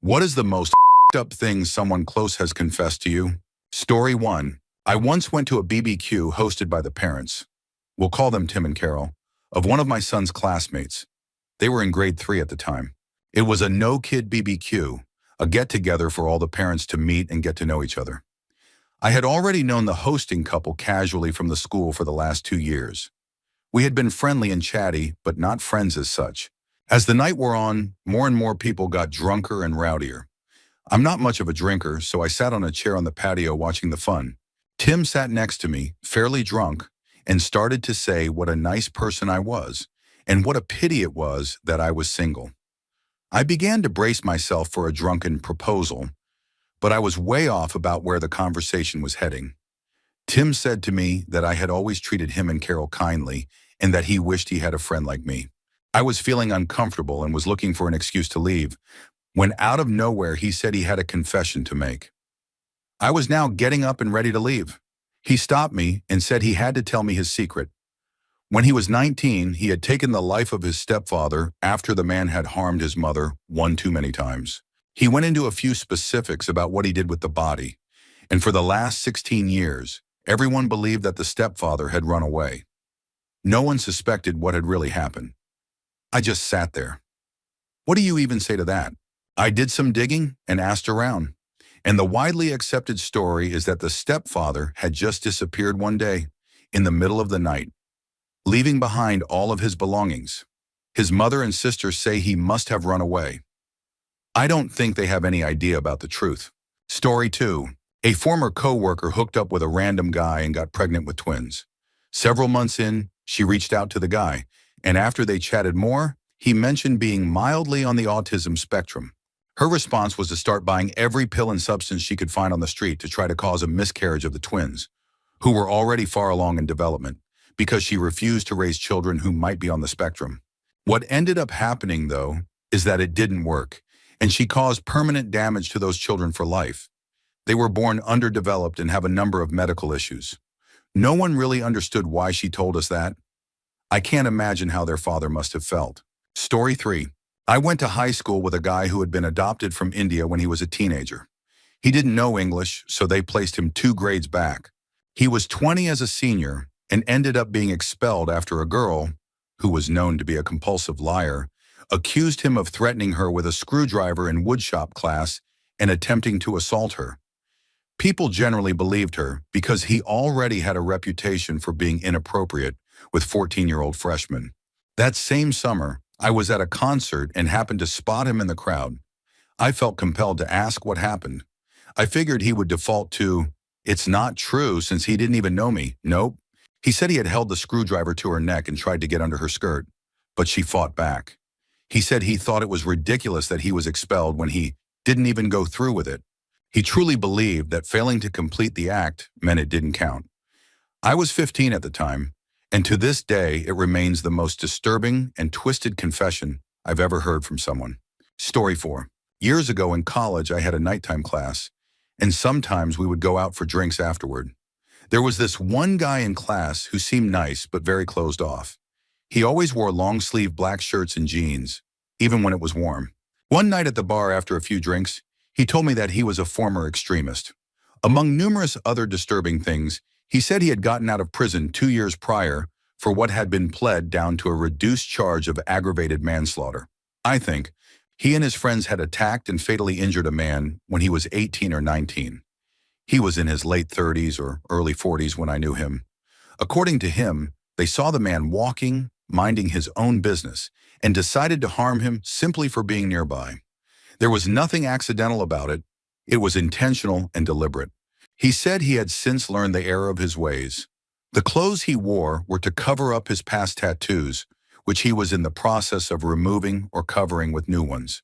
What is the most fed up thing someone close has confessed to you? Story 1. I once went to a BBQ hosted by the parents, we'll call them Tim and Carol, of one of my son's classmates. They were in grade 3 at the time. It was a no-kid BBQ, a get-together for all the parents to meet and get to know each other. I had already known the hosting couple casually from the school for the last 2 years. We had been friendly and chatty, but not friends as such. As the night wore on, more and more people got drunker and rowdier. I'm not much of a drinker, so I sat on a chair on the patio watching the fun. Tim sat next to me, fairly drunk, and started to say what a nice person I was, and what a pity it was that I was single. I began to brace myself for a drunken proposal, but I was way off about where the conversation was heading. Tim said to me that I had always treated him and Carol kindly, and that he wished he had a friend like me. I was feeling uncomfortable and was looking for an excuse to leave, when out of nowhere he said he had a confession to make. I was now getting up and ready to leave. He stopped me and said he had to tell me his secret. When he was 19, he had taken the life of his stepfather after the man had harmed his mother one too many times. He went into a few specifics about what he did with the body, and for the last 16 years, everyone believed that the stepfather had run away. No one suspected what had really happened. I just sat there. What do you even say to that? I did some digging and asked around, and the widely accepted story is that the stepfather had just disappeared one day, in the middle of the night, leaving behind all of his belongings. His mother and sister say he must have run away. I don't think they have any idea about the truth. Story 2. A former co-worker hooked up with a random guy and got pregnant with twins. Several months in, she reached out to the guy, and after they chatted more, he mentioned being mildly on the autism spectrum. Her response was to start buying every pill and substance she could find on the street to try to cause a miscarriage of the twins, who were already far along in development, because she refused to raise children who might be on the spectrum. What ended up happening, though, is that it didn't work, and she caused permanent damage to those children for life. They were born underdeveloped and have a number of medical issues. No one really understood why she told us that. I can't imagine how their father must have felt. Story 3. I went to high school with a guy who had been adopted from India when he was a teenager. He didn't know English, so they placed him 2 grades back. He was 20 as a senior and ended up being expelled after a girl, who was known to be a compulsive liar, accused him of threatening her with a screwdriver in woodshop class and attempting to assault her. People generally believed her because he already had a reputation for being inappropriate with 14-year-old freshmen. That same summer, I was at a concert and happened to spot him in the crowd. I felt compelled to ask what happened. I figured he would default to, "It's not true," since he didn't even know me. Nope. He said he had held the screwdriver to her neck and tried to get under her skirt, but she fought back. He said he thought it was ridiculous that he was expelled when he didn't even go through with it. He truly believed that failing to complete the act meant it didn't count. I was 15 at the time, and to this day, it remains the most disturbing and twisted confession I've ever heard from someone. Story 4. Years ago in college, I had a nighttime class, and sometimes we would go out for drinks afterward. There was this one guy in class who seemed nice but very closed off. He always wore long-sleeve black shirts and jeans, even when it was warm. One night at the bar after a few drinks, he told me that he was a former extremist. Among numerous other disturbing things, he said he had gotten out of prison 2 years prior for what had been pled down to a reduced charge of aggravated manslaughter. I think he and his friends had attacked and fatally injured a man when he was 18 or 19. He was in his late 30s or early 40s when I knew him. According to him, they saw the man walking, minding his own business, and decided to harm him simply for being nearby. There was nothing accidental about it. It was intentional and deliberate. He said he had since learned the error of his ways. The clothes he wore were to cover up his past tattoos, which he was in the process of removing or covering with new ones.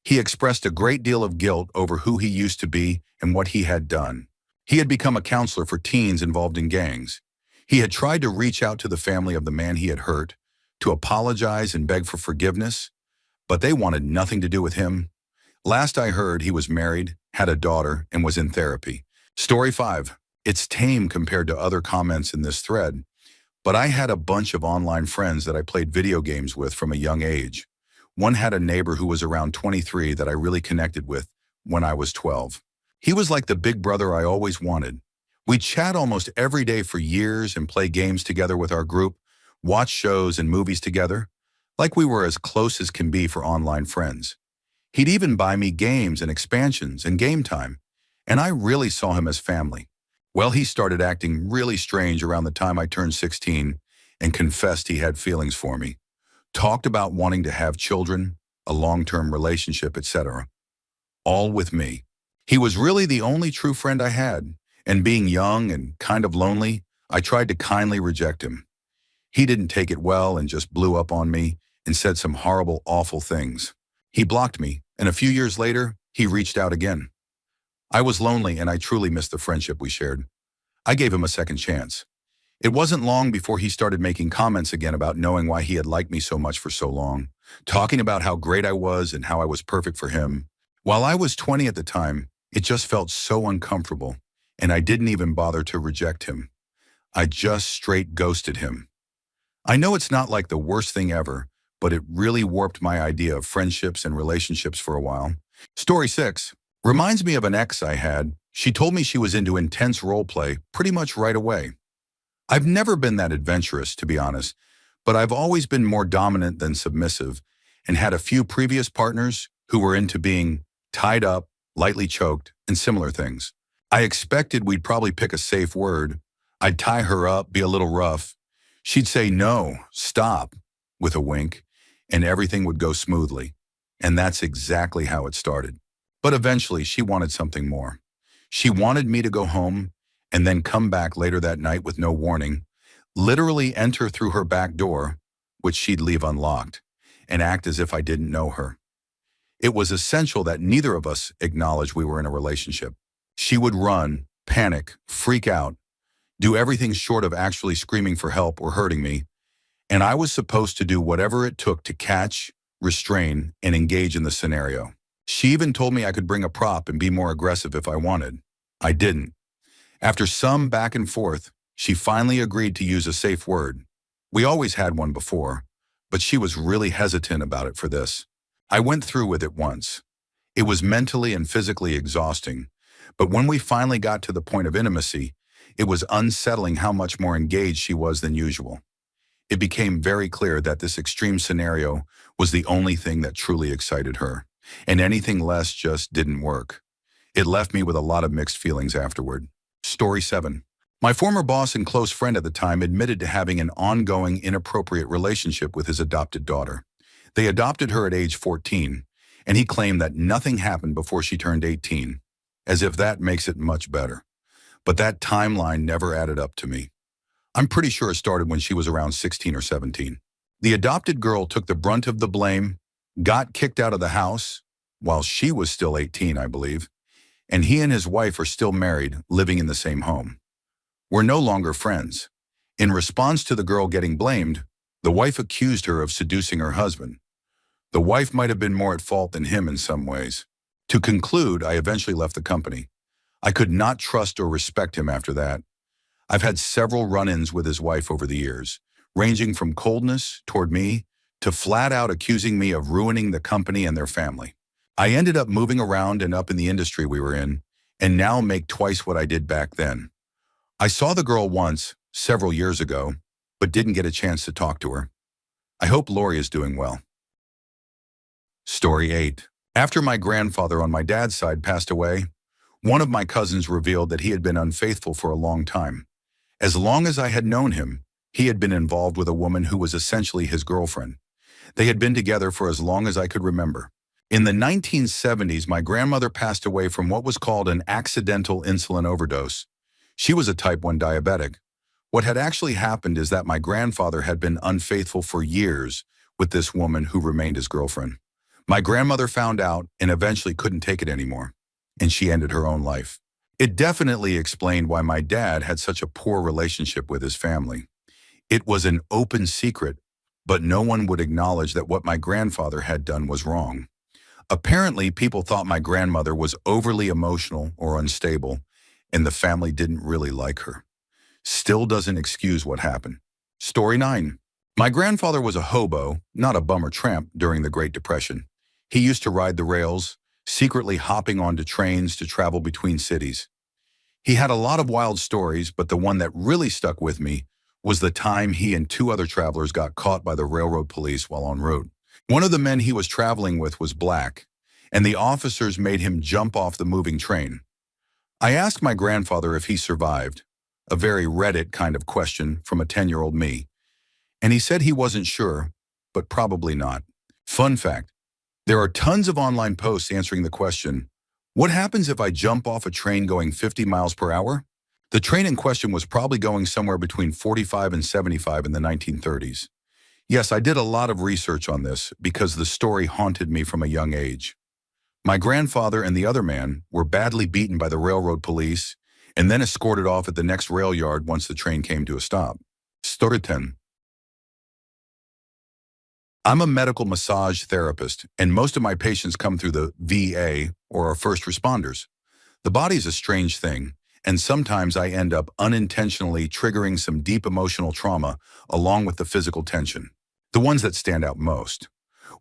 He expressed a great deal of guilt over who he used to be and what he had done. He had become a counselor for teens involved in gangs. He had tried to reach out to the family of the man he had hurt, to apologize and beg for forgiveness, but they wanted nothing to do with him. Last I heard, he was married, had a daughter, and was in therapy. Story 5. It's tame compared to other comments in this thread, but I had a bunch of online friends that I played video games with from a young age. One had a neighbor who was around 23 that I really connected with when I was 12. He was like the big brother I always wanted. We'd chat almost every day for years and play games together with our group, watch shows and movies together, like we were as close as can be for online friends. He'd even buy me games and expansions and game time, and I really saw him as family. Well, he started acting really strange around the time I turned 16 and confessed he had feelings for me. Talked about wanting to have children, a long-term relationship, etc. All with me. He was really the only true friend I had, and being young and kind of lonely, I tried to kindly reject him. He didn't take it well and just blew up on me and said some horrible, awful things. He blocked me, and a few years later, he reached out again. I was lonely and I truly missed the friendship we shared. I gave him a second chance. It wasn't long before he started making comments again about knowing why he had liked me so much for so long, talking about how great I was and how I was perfect for him. While I was 20 at the time, it just felt so uncomfortable, and I didn't even bother to reject him. I just straight ghosted him. I know it's not like the worst thing ever, but it really warped my idea of friendships and relationships for a while. Story 6 reminds me of an ex I had. She told me she was into intense role play pretty much right away. I've never been that adventurous, to be honest, but I've always been more dominant than submissive and had a few previous partners who were into being tied up, lightly choked, and similar things. I expected we'd probably pick a safe word. I'd tie her up, be a little rough. She'd say, "No, stop," with a wink, and everything would go smoothly. And that's exactly how it started. But eventually, she wanted something more. She wanted me to go home and then come back later that night with no warning, literally enter through her back door, which she'd leave unlocked, and act as if I didn't know her. It was essential that neither of us acknowledge we were in a relationship. She would run, panic, freak out, do everything short of actually screaming for help or hurting me, and I was supposed to do whatever it took to catch, restrain, and engage in the scenario. She even told me I could bring a prop and be more aggressive if I wanted. I didn't. After some back and forth, she finally agreed to use a safe word. We always had one before, but she was really hesitant about it for this. I went through with it once. It was mentally and physically exhausting, but when we finally got to the point of intimacy, it was unsettling how much more engaged she was than usual. It became very clear that this extreme scenario was the only thing that truly excited her, and anything less just didn't work. It left me with a lot of mixed feelings afterward. Story 7. My former boss and close friend at the time admitted to having an ongoing inappropriate relationship with his adopted daughter. They adopted her at age 14, and he claimed that nothing happened before she turned 18, as if that makes it much better. But that timeline never added up to me. I'm pretty sure it started when she was around 16 or 17. The adopted girl took the brunt of the blame, got kicked out of the house, while she was still 18, I believe, and he and his wife are still married, living in the same home. We're no longer friends. In response to the girl getting blamed, the wife accused her of seducing her husband. The wife might have been more at fault than him in some ways. To conclude, I eventually left the company. I could not trust or respect him after that. I've had several run-ins with his wife over the years, ranging from coldness toward me to flat out accusing me of ruining the company and their family. I ended up moving around and up in the industry we were in, and now make twice what I did back then. I saw the girl once, several years ago, but didn't get a chance to talk to her. I hope Lori is doing well. Story 8. After my grandfather on my dad's side passed away, one of my cousins revealed that he had been unfaithful for a long time. As long as I had known him, he had been involved with a woman who was essentially his girlfriend. They had been together for as long as I could remember. In the 1970s, my grandmother passed away from what was called an accidental insulin overdose. She was a type 1 diabetic. What had actually happened is that my grandfather had been unfaithful for years with this woman who remained his girlfriend. My grandmother found out and eventually couldn't take it anymore, and she ended her own life. It definitely explained why my dad had such a poor relationship with his family. It was an open secret, but no one would acknowledge that what my grandfather had done was wrong. Apparently, people thought my grandmother was overly emotional or unstable, and the family didn't really like her. Still doesn't excuse what happened. Story 9. My grandfather was a hobo, not a bum or tramp, during the Great Depression. He used to ride the rails, secretly hopping onto trains to travel between cities. He had a lot of wild stories, but the one that really stuck with me was the time he and two other travelers got caught by the railroad police while en route. One of the men he was traveling with was black, and the officers made him jump off the moving train. I asked my grandfather if he survived, a very Reddit kind of question from a 10-year-old me, and he said he wasn't sure, but probably not. Fun fact, there are tons of online posts answering the question, what happens if I jump off a train going 50 miles per hour? The train in question was probably going somewhere between 45 and 75 in the 1930s. Yes, I did a lot of research on this because the story haunted me from a young age. My grandfather and the other man were badly beaten by the railroad police and then escorted off at the next rail yard once the train came to a stop. Storytime. I'm a medical massage therapist, and most of my patients come through the VA or are first responders. The body's a strange thing, and sometimes I end up unintentionally triggering some deep emotional trauma along with the physical tension. The ones that stand out most.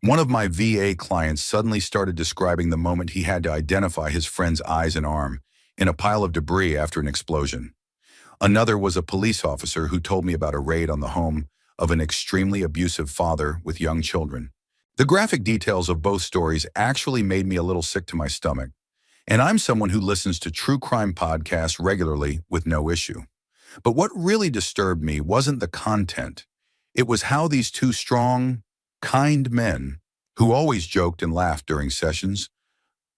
One of my VA clients suddenly started describing the moment he had to identify his friend's eyes and arm in a pile of debris after an explosion. Another was a police officer who told me about a raid on the home of an extremely abusive father with young children. The graphic details of both stories actually made me a little sick to my stomach, and I'm someone who listens to true crime podcasts regularly with no issue. But what really disturbed me wasn't the content. It was how these two strong, kind men, who always joked and laughed during sessions,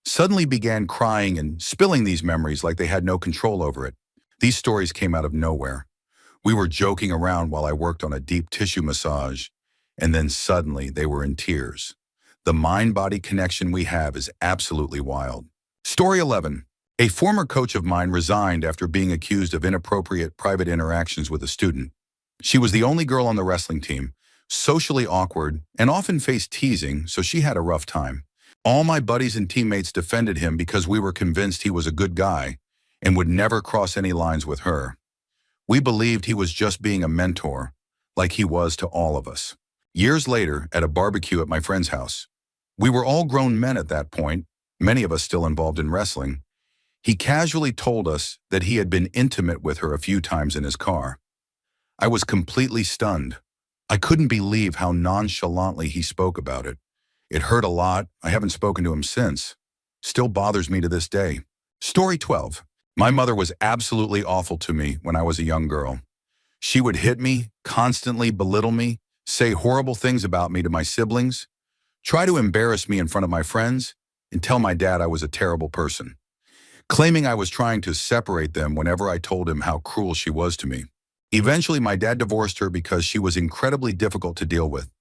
suddenly began crying and spilling these memories like they had no control over it. These stories came out of nowhere. We were joking around while I worked on a deep tissue massage, and then suddenly they were in tears. The mind-body connection we have is absolutely wild. Story 11. A former coach of mine resigned after being accused of inappropriate private interactions with a student. She was the only girl on the wrestling team, socially awkward, and often faced teasing, so she had a rough time. All my buddies and teammates defended him because we were convinced he was a good guy and would never cross any lines with her. We believed he was just being a mentor, like he was to all of us. Years later, at a barbecue at my friend's house, we were all grown men at that point, many of us still involved in wrestling. He casually told us that he had been intimate with her a few times in his car. I was completely stunned. I couldn't believe how nonchalantly he spoke about it. It hurt a lot. I haven't spoken to him since. Still bothers me to this day. Story 12. My mother was absolutely awful to me when I was a young girl. She would hit me, constantly belittle me, say horrible things about me to my siblings, try to embarrass me in front of my friends, and tell my dad I was a terrible person, claiming I was trying to separate them whenever I told him how cruel she was to me. Eventually, my dad divorced her because she was incredibly difficult to deal with.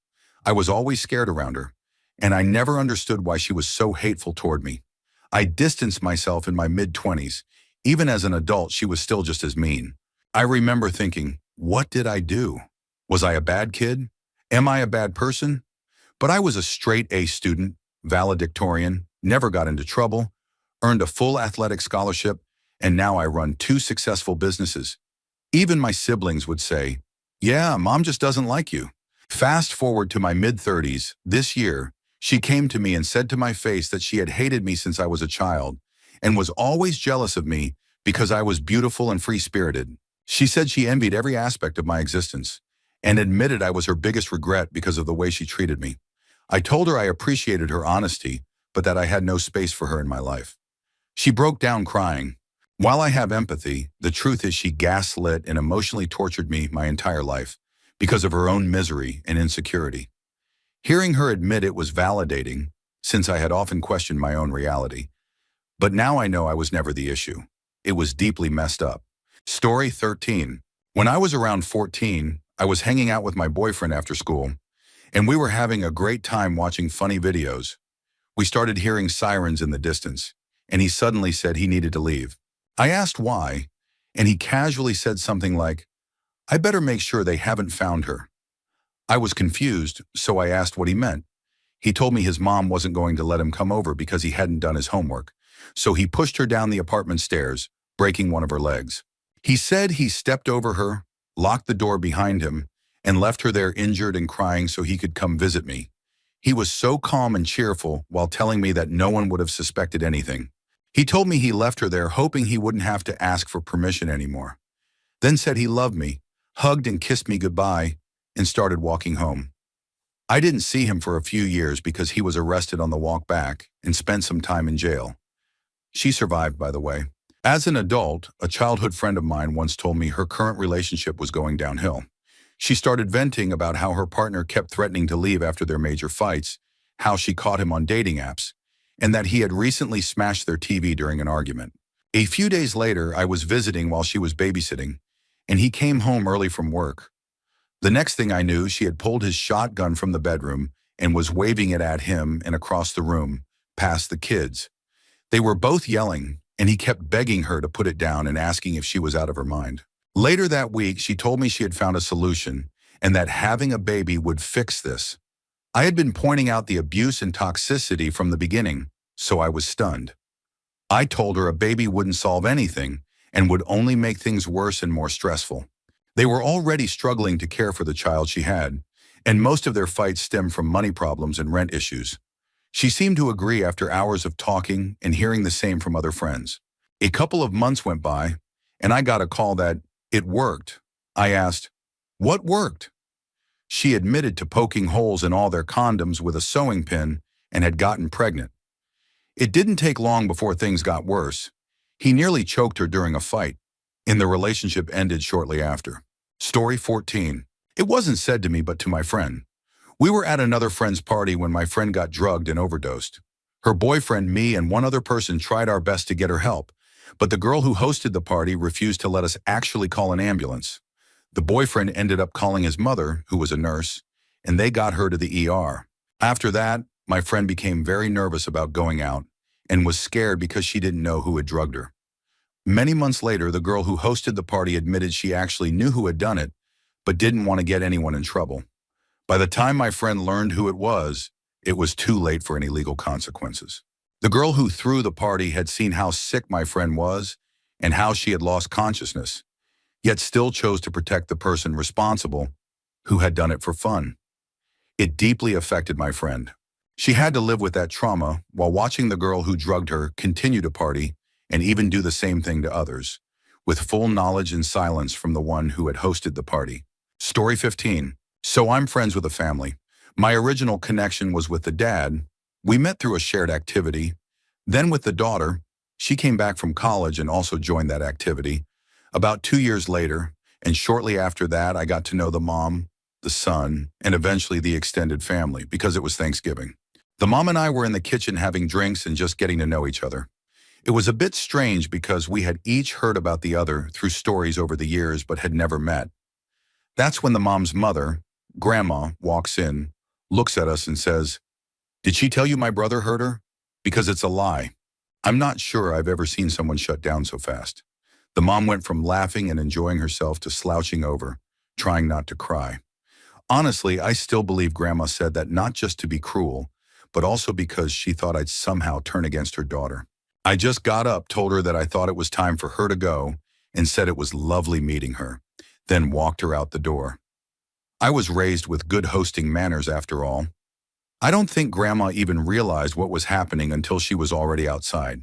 I was always scared around her, and I never understood why she was so hateful toward me. I distanced myself in my mid-20s. Even as an adult, she was still just as mean. I remember thinking, what did I do? Was I a bad kid? Am I a bad person? But I was a straight A student, valedictorian, never got into trouble, earned a full athletic scholarship, and now I run 2 successful businesses. Even my siblings would say, yeah, mom just doesn't like you. Fast forward to my mid-30s, this year, she came to me and said to my face that she had hated me since I was a child and was always jealous of me because I was beautiful and free-spirited. She said she envied every aspect of my existence and admitted I was her biggest regret because of the way she treated me. I told her I appreciated her honesty, but that I had no space for her in my life. She broke down crying. While I have empathy, the truth is she gaslit and emotionally tortured me my entire life because of her own misery and insecurity. Hearing her admit it was validating, since I had often questioned my own reality. But now I know I was never the issue. It was deeply messed up. Story 13. When I was around 14, I was hanging out with my boyfriend after school, and we were having a great time watching funny videos. We started hearing sirens in the distance, and he suddenly said he needed to leave. I asked why, and he casually said something like, I better make sure they haven't found her. I was confused, so I asked what he meant. He told me his mom wasn't going to let him come over because he hadn't done his homework. So he pushed her down the apartment stairs, breaking one of her legs. He said he stepped over her, locked the door behind him, and left her there injured and crying so he could come visit me. He was so calm and cheerful while telling me that no one would have suspected anything. He told me he left her there hoping he wouldn't have to ask for permission anymore. Then said he loved me, hugged and kissed me goodbye, and started walking home. I didn't see him for a few years because he was arrested on the walk back and spent some time in jail. She survived, by the way. As an adult, a childhood friend of mine once told me her current relationship was going downhill. She started venting about how her partner kept threatening to leave after their major fights, how she caught him on dating apps, and that he had recently smashed their TV during an argument. A few days later, I was visiting while she was babysitting, and he came home early from work. The next thing I knew, she had pulled his shotgun from the bedroom and was waving it at him and across the room, past the kids. They were both yelling, and he kept begging her to put it down and asking if she was out of her mind. Later that week, she told me she had found a solution and that having a baby would fix this. I had been pointing out the abuse and toxicity from the beginning, so I was stunned. I told her a baby wouldn't solve anything and would only make things worse and more stressful. They were already struggling to care for the child she had, and most of their fights stemmed from money problems and rent issues. She seemed to agree after hours of talking and hearing the same from other friends. A couple of months went by, and I got a call that it worked. I asked, "What worked?" She admitted to poking holes in all their condoms with a sewing pin and had gotten pregnant. It didn't take long before things got worse. He nearly choked her during a fight, and the relationship ended shortly after. Story 14. It wasn't said to me but to my friend. We were at another friend's party when my friend got drugged and overdosed. Her boyfriend, me, and one other person tried our best to get her help, but the girl who hosted the party refused to let us actually call an ambulance. The boyfriend ended up calling his mother, who was a nurse, and they got her to the ER. After that, my friend became very nervous about going out and was scared because she didn't know who had drugged her. Many months later, the girl who hosted the party admitted she actually knew who had done it, but didn't want to get anyone in trouble. By the time my friend learned who it was too late for any legal consequences. The girl who threw the party had seen how sick my friend was and how she had lost consciousness, yet still chose to protect the person responsible who had done it for fun. It deeply affected my friend. She had to live with that trauma while watching the girl who drugged her continue to party and even do the same thing to others, with full knowledge and silence from the one who had hosted the party. Story 15. So I'm friends with a family. My original connection was with the dad. We met through a shared activity. Then with the daughter, she came back from college and also joined that activity. About 2 years later, and shortly after that, I got to know the mom, the son, and eventually the extended family because it was Thanksgiving. The mom and I were in the kitchen having drinks and just getting to know each other. It was a bit strange because we had each heard about the other through stories over the years but had never met. That's when the mom's mother, Grandma, walks in, looks at us and says, "Did she tell you my brother hurt her? Because it's a lie." I'm not sure I've ever seen someone shut down so fast. The mom went from laughing and enjoying herself to slouching over, trying not to cry. Honestly, I still believe Grandma said that not just to be cruel, but also because she thought I'd somehow turn against her daughter. I just got up, told her that I thought it was time for her to go, and said it was lovely meeting her, then walked her out the door. I was raised with good hosting manners after all. I don't think Grandma even realized what was happening until she was already outside.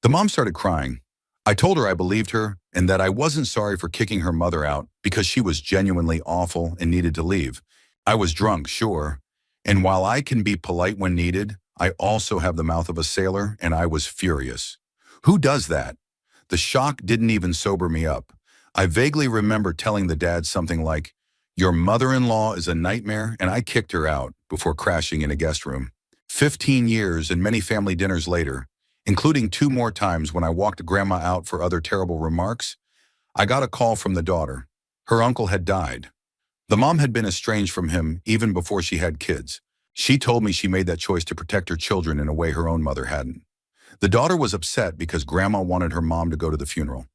The mom started crying. I told her I believed her and that I wasn't sorry for kicking her mother out because she was genuinely awful and needed to leave. I was drunk, sure, and while I can be polite when needed, I also have the mouth of a sailor and I was furious. Who does that? The shock didn't even sober me up. I vaguely remember telling the dad something like, "Your mother-in-law is a nightmare," and I kicked her out before crashing in a guest room. 15 years and many family dinners later, including 2 more times when I walked Grandma out for other terrible remarks, I got a call from the daughter. Her uncle had died. The mom had been estranged from him even before she had kids. She told me she made that choice to protect her children in a way her own mother hadn't. The daughter was upset because Grandma wanted her mom to go to the funeral,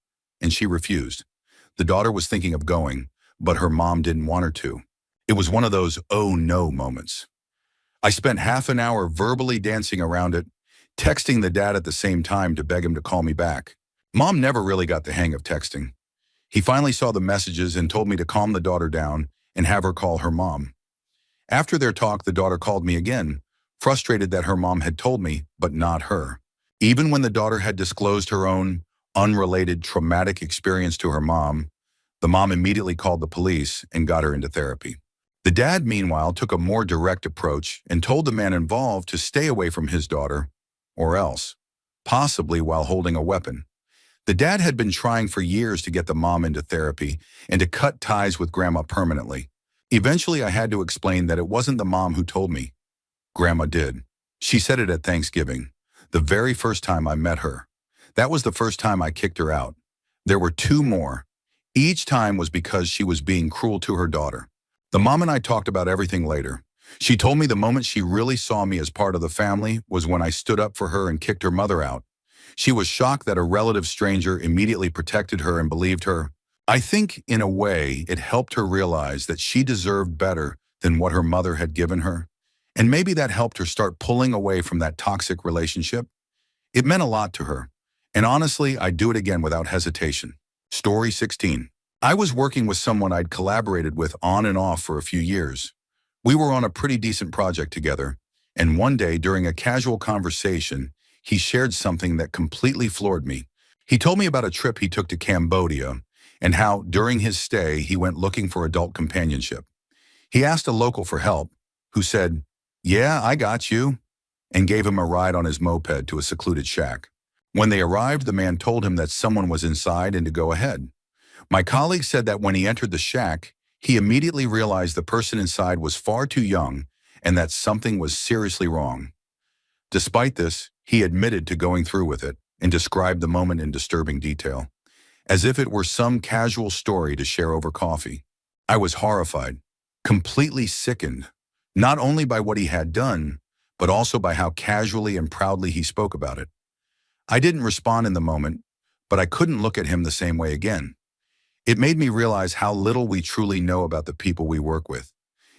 and she refused. The daughter was thinking of going, but her mom didn't want her to. It was one of those "oh no" moments. I spent half an hour verbally dancing around it, texting the dad at the same time to beg him to call me back. Mom never really got the hang of texting. He finally saw the messages and told me to calm the daughter down and have her call her mom. After their talk, the daughter called me again, frustrated that her mom had told me, but not her. Even when the daughter had disclosed her own unrelated traumatic experience to her mom, the mom immediately called the police and got her into therapy. The dad, meanwhile, took a more direct approach and told the man involved to stay away from his daughter, or else, possibly while holding a weapon. The dad had been trying for years to get the mom into therapy and to cut ties with grandma permanently. Eventually, I had to explain that it wasn't the mom who told me. Grandma did. She said it at Thanksgiving, the very first time I met her. That was the first time I kicked her out. There were two more. Each time was because she was being cruel to her daughter. The mom and I talked about everything later. She told me the moment she really saw me as part of the family was when I stood up for her and kicked her mother out. She was shocked that a relative stranger immediately protected her and believed her. I think, in a way, it helped her realize that she deserved better than what her mother had given her. And maybe that helped her start pulling away from that toxic relationship. It meant a lot to her. And honestly, I'd do it again without hesitation. Story 16. I was working with someone I'd collaborated with on and off for a few years. We were on a pretty decent project together, and one day during a casual conversation, he shared something that completely floored me. He told me about a trip he took to Cambodia and how, during his stay, he went looking for adult companionship. He asked a local for help, who said, "Yeah, I got you," and gave him a ride on his moped to a secluded shack. When they arrived, the man told him that someone was inside and to go ahead. My colleague said that when he entered the shack, he immediately realized the person inside was far too young and that something was seriously wrong. Despite this, he admitted to going through with it and described the moment in disturbing detail, as if it were some casual story to share over coffee. I was horrified, completely sickened, not only by what he had done, but also by how casually and proudly he spoke about it. I didn't respond in the moment, but I couldn't look at him the same way again. It made me realize how little we truly know about the people we work with,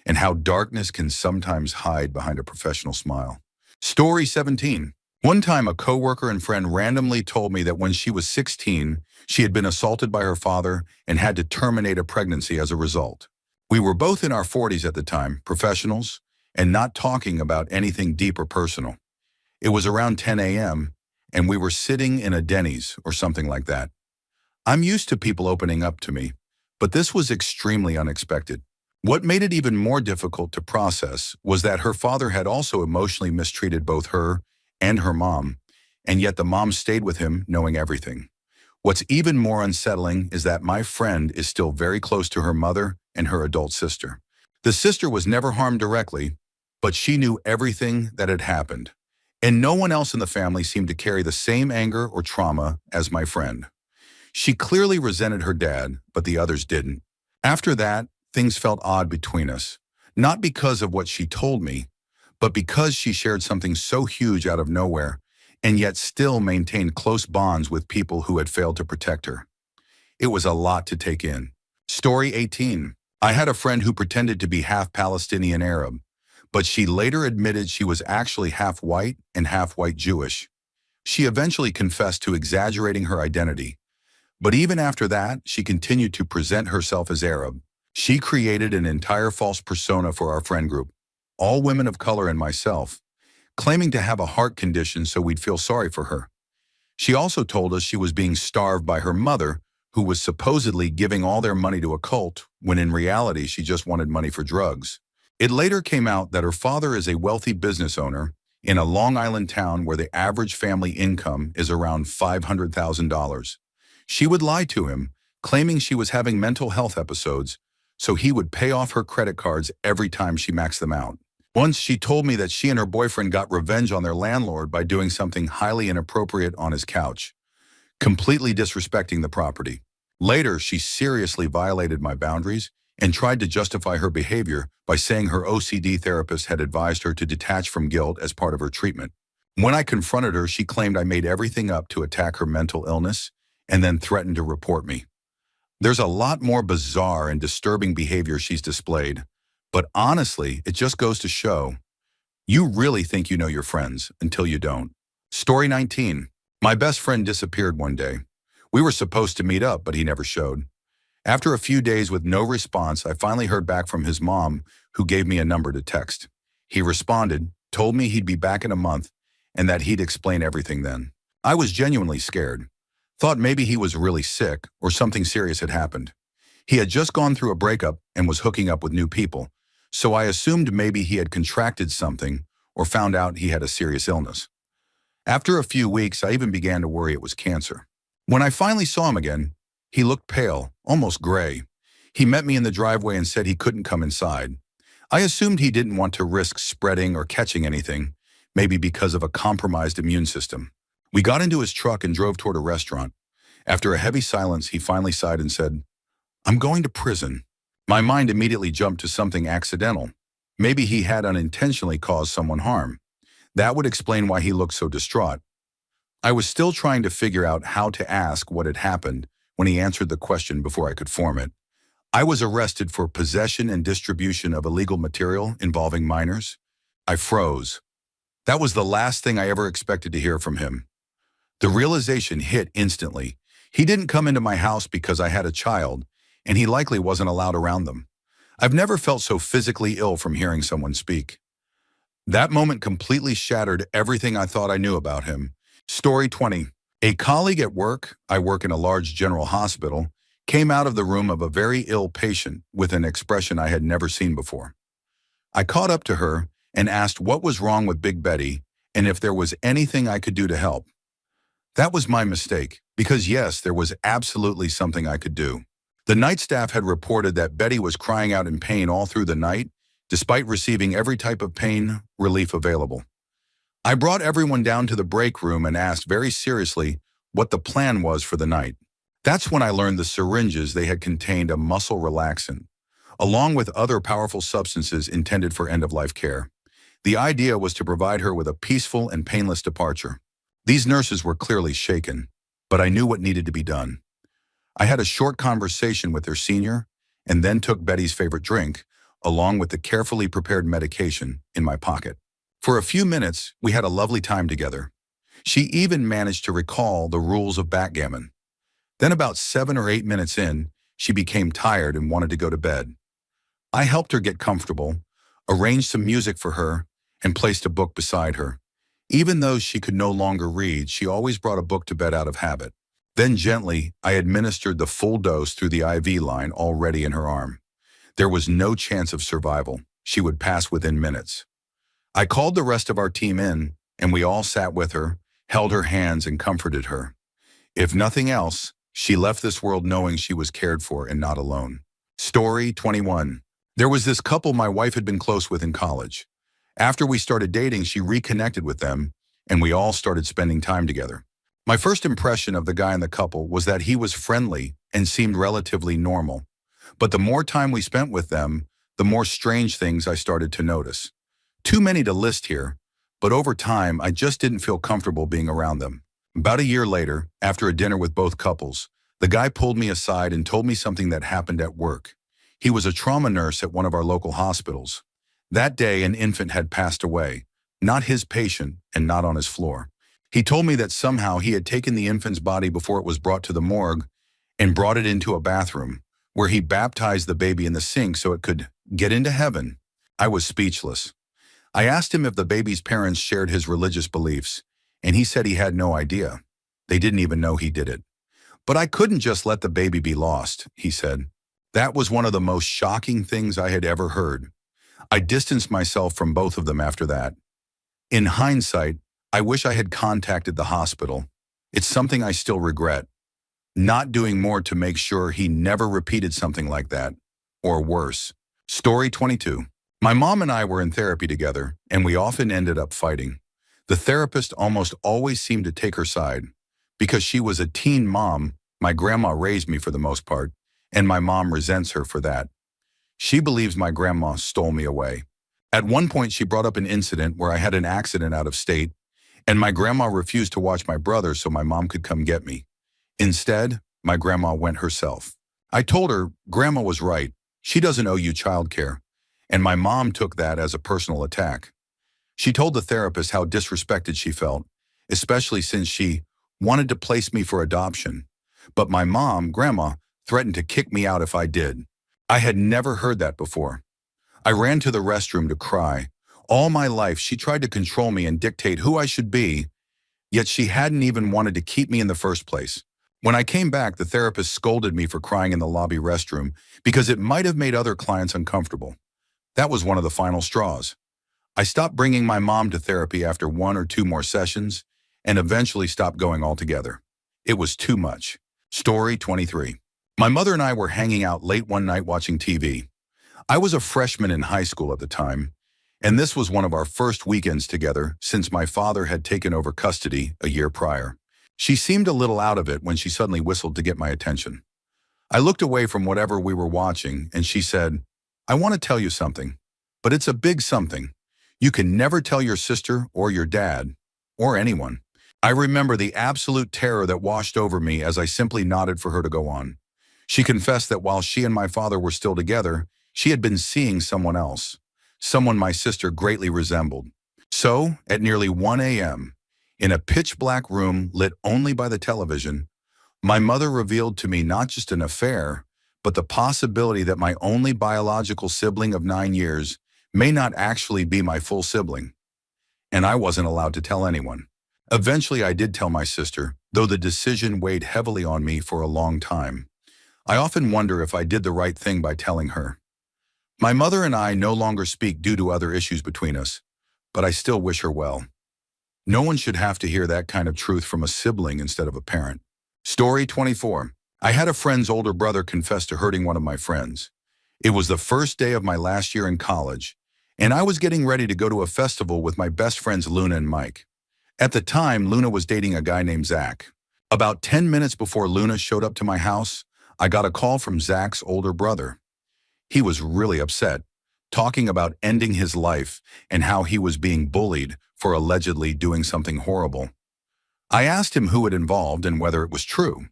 and how darkness can sometimes hide behind a professional smile. Story 17. One time, a coworker and friend randomly told me that when she was 16, she had been assaulted by her father and had to terminate a pregnancy as a result. We were both in our 40s at the time, professionals, and not talking about anything deep or personal. It was around 10 a.m., and we were sitting in a Denny's or something like that. I'm used to people opening up to me, but this was extremely unexpected. What made it even more difficult to process was that her father had also emotionally mistreated both her and her mom, and yet the mom stayed with him knowing everything. What's even more unsettling is that my friend is still very close to her mother and her adult sister. The sister was never harmed directly, but she knew everything that had happened, and no one else in the family seemed to carry the same anger or trauma as my friend. She clearly resented her dad, but the others didn't. After that, things felt odd between us, not because of what she told me, but because she shared something so huge out of nowhere, and yet still maintained close bonds with people who had failed to protect her. It was a lot to take in. Story 18. I had a friend who pretended to be half Palestinian Arab, but she later admitted she was actually half white and half white Jewish. She eventually confessed to exaggerating her identity, but even after that, she continued to present herself as Arab. She created an entire false persona for our friend group, all women of color and myself, claiming to have a heart condition so we'd feel sorry for her. She also told us she was being starved by her mother, who was supposedly giving all their money to a cult, when in reality she just wanted money for drugs. It later came out that her father is a wealthy business owner in a Long Island town where the average family income is around $500,000. She would lie to him, claiming she was having mental health episodes, so he would pay off her credit cards every time she maxed them out. Once she told me that she and her boyfriend got revenge on their landlord by doing something highly inappropriate on his couch, completely disrespecting the property. Later, she seriously violated my boundaries and tried to justify her behavior by saying her OCD therapist had advised her to detach from guilt as part of her treatment. When I confronted her, she claimed I made everything up to attack her mental illness and then threatened to report me. There's a lot more bizarre and disturbing behavior she's displayed, but honestly, it just goes to show, you really think you know your friends until you don't. Story 19. My best friend disappeared one day. We were supposed to meet up, but he never showed. After a few days with no response, I finally heard back from his mom, who gave me a number to text. He responded, told me he'd be back in a month, and that he'd explain everything then. I was genuinely scared. Thought maybe he was really sick or something serious had happened. He had just gone through a breakup and was hooking up with new people, so I assumed maybe he had contracted something or found out he had a serious illness. After a few weeks, I even began to worry it was cancer. When I finally saw him again, he looked pale, almost gray. He met me in the driveway and said he couldn't come inside. I assumed he didn't want to risk spreading or catching anything, maybe because of a compromised immune system. We got into his truck and drove toward a restaurant. After a heavy silence, he finally sighed and said, "I'm going to prison." My mind immediately jumped to something accidental. Maybe he had unintentionally caused someone harm. That would explain why he looked so distraught. I was still trying to figure out how to ask what had happened when he answered the question before I could form it. I was arrested for possession and distribution of illegal material involving minors. I froze. That was the last thing I ever expected to hear from him. The realization hit instantly. He didn't come into my house because I had a child, and he likely wasn't allowed around them. I've never felt so physically ill from hearing someone speak. That moment completely shattered everything I thought I knew about him. Story 20. A colleague at work, I work in a large general hospital, came out of the room of a very ill patient with an expression I had never seen before. I caught up to her and asked what was wrong with Big Betty and if there was anything I could do to help. That was my mistake, because yes, there was absolutely something I could do. The night staff had reported that Betty was crying out in pain all through the night, despite receiving every type of pain relief available. I brought everyone down to the break room and asked very seriously what the plan was for the night. That's when I learned the syringes they had contained a muscle relaxant, along with other powerful substances intended for end-of-life care. The idea was to provide her with a peaceful and painless departure. These nurses were clearly shaken, but I knew what needed to be done. I had a short conversation with their senior and then took Betty's favorite drink, along with the carefully prepared medication, in my pocket. For a few minutes, we had a lovely time together. She even managed to recall the rules of backgammon. Then about 7 or 8 minutes in, she became tired and wanted to go to bed. I helped her get comfortable, arranged some music for her, and placed a book beside her. Even though she could no longer read, she always brought a book to bed out of habit. Then gently, I administered the full dose through the IV line already in her arm. There was no chance of survival. She would pass within minutes. I called the rest of our team in, and we all sat with her, held her hands, and comforted her. If nothing else, she left this world knowing she was cared for and not alone. Story 21. There was this couple my wife had been close with in college. After we started dating, she reconnected with them, and we all started spending time together. My first impression of the guy in the couple was that he was friendly and seemed relatively normal. But the more time we spent with them, the more strange things I started to notice. Too many to list here, but over time, I just didn't feel comfortable being around them. About a year later, after a dinner with both couples, the guy pulled me aside and told me something that happened at work. He was a trauma nurse at one of our local hospitals. That day, an infant had passed away, not his patient and not on his floor. He told me that somehow he had taken the infant's body before it was brought to the morgue and brought it into a bathroom, where he baptized the baby in the sink so it could get into heaven. I was speechless. I asked him if the baby's parents shared his religious beliefs, and he said he had no idea. They didn't even know he did it. But I couldn't just let the baby be lost, he said. That was one of the most shocking things I had ever heard. I distanced myself from both of them after that. In hindsight, I wish I had contacted the hospital. It's something I still regret. Not doing more to make sure he never repeated something like that, or worse. Story 22. My mom and I were in therapy together, and we often ended up fighting. The therapist almost always seemed to take her side. Because she was a teen mom, my grandma raised me for the most part, and my mom resents her for that. She believes my grandma stole me away. At one point, she brought up an incident where I had an accident out of state, and my grandma refused to watch my brother so my mom could come get me. Instead, my grandma went herself. I told her, Grandma was right. She doesn't owe you childcare. And my mom took that as a personal attack. She told the therapist how disrespected she felt, especially since she wanted to place me for adoption. But my mom, Grandma, threatened to kick me out if I did. I had never heard that before. I ran to the restroom to cry. All my life, she tried to control me and dictate who I should be, yet she hadn't even wanted to keep me in the first place. When I came back, the therapist scolded me for crying in the lobby restroom because it might have made other clients uncomfortable. That was one of the final straws. I stopped bringing my mom to therapy after 1 or 2 more sessions and eventually stopped going altogether. It was too much. Story 23. My mother and I were hanging out late one night watching TV. I was a freshman in high school at the time, and this was one of our first weekends together since my father had taken over custody a year prior. She seemed a little out of it when she suddenly whistled to get my attention. I looked away from whatever we were watching, and she said, "I want to tell you something, but it's a big something. You can never tell your sister or your dad, or anyone." I remember the absolute terror that washed over me as I simply nodded for her to go on. She confessed that while she and my father were still together, she had been seeing someone else, someone my sister greatly resembled. So, at nearly 1 a.m., in a pitch-black room lit only by the television, my mother revealed to me not just an affair, but the possibility that my only biological sibling of 9 years may not actually be my full sibling. And I wasn't allowed to tell anyone. Eventually, I did tell my sister, though the decision weighed heavily on me for a long time. I often wonder if I did the right thing by telling her. My mother and I no longer speak due to other issues between us, but I still wish her well. No one should have to hear that kind of truth from a sibling instead of a parent. Story 24. I had a friend's older brother confess to hurting one of my friends. It was the first day of my last year in college, and I was getting ready to go to a festival with my best friends Luna and Mike. At the time, Luna was dating a guy named Zach. About 10 minutes before Luna showed up to my house, I got a call from Zach's older brother. He was really upset, talking about ending his life and how he was being bullied for allegedly doing something horrible. I asked him who it involved and whether it was true.